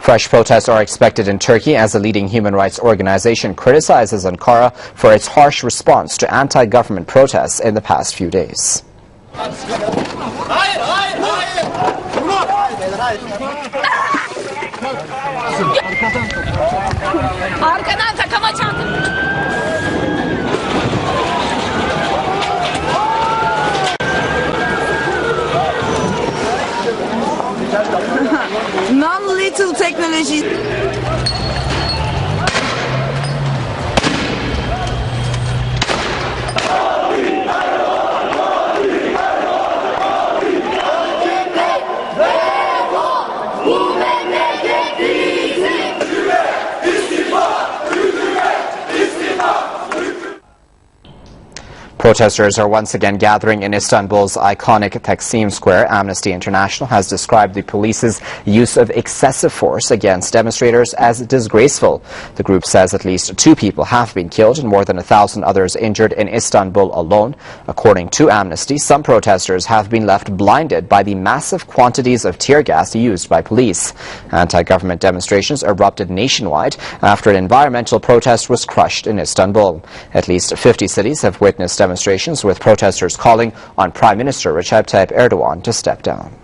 Fresh protests are expected in Turkey as a leading human rights organization criticizes Ankara for its harsh response to anti-government protests in the past few days. Non-lethal technology. Protesters are once again gathering in Istanbul's iconic Taksim Square. Amnesty International has described the police's use of excessive force against demonstrators as disgraceful. The group says at least 2 people have been killed and more than 1,000 others injured in Istanbul alone. According to Amnesty, some protesters have been left blinded by the massive quantities of tear gas used by police. Anti-government demonstrations erupted nationwide after an environmental protest was crushed in Istanbul. At least 50 cities have witnessed demonstrations with protesters calling on Prime Minister Recep Tayyip Erdogan to step down.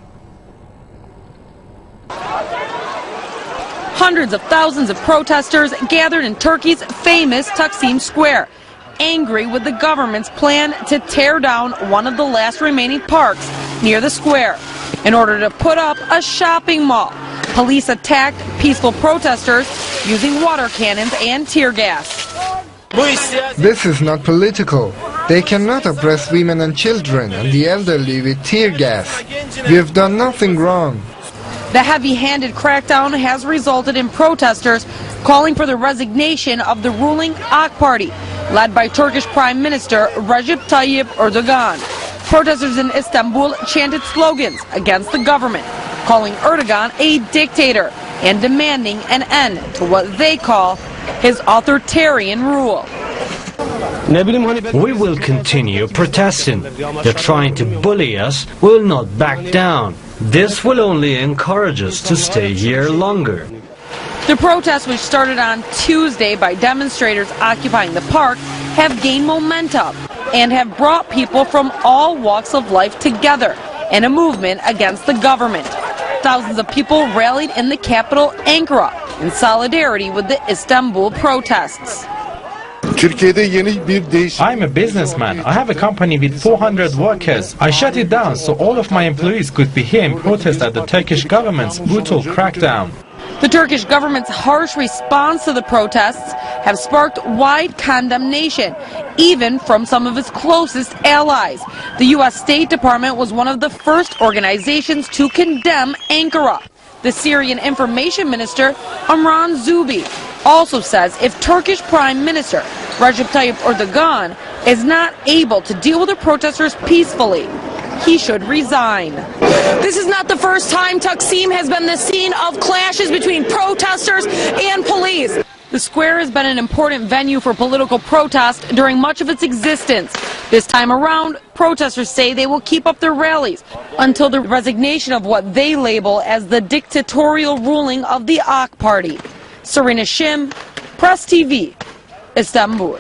Hundreds of thousands of protesters gathered in Turkey's famous Taksim Square, angry with the government's plan to tear down one of the last remaining parks near the square in order to put up a shopping mall. Police attacked peaceful protesters using water cannons and tear gas. This is not political. They cannot oppress women and children and the elderly with tear gas. We have done nothing wrong. The heavy-handed crackdown has resulted in protesters calling for the resignation of the ruling AK Party, led by Turkish Prime Minister Recep Tayyip Erdogan. Protesters in Istanbul chanted slogans against the government, calling Erdogan a dictator and demanding an end to what they call his authoritarian rule. We will continue protesting. They're trying to bully us. We will not back down. This will only encourage us to stay here longer. The protests, which started on Tuesday by demonstrators occupying the park, have gained momentum and have brought people from all walks of life together in a movement against the government. Thousands of people rallied in the capital, Ankara, in solidarity with the Istanbul protests. I'm a businessman. I have a company with 400 workers. I shut it down so all of my employees could be here in protest at the Turkish government's brutal crackdown. The Turkish government's harsh response to the protests have sparked wide condemnation, even from some of its closest allies. The U.S. State Department was one of the first organizations to condemn Ankara. The Syrian Information Minister, Amran Zubi, also says if Turkish Prime Minister Recep Tayyip Erdogan is not able to deal with the protesters peacefully, he should resign. This is not the first time Taksim has been the scene of clashes between protesters and police. The square has been an important venue for political protest during much of its existence. This time around, protesters say they will keep up their rallies until the resignation of what they label as the dictatorial ruling of the AK Party. Serena Shim, Press TV, Istanbul.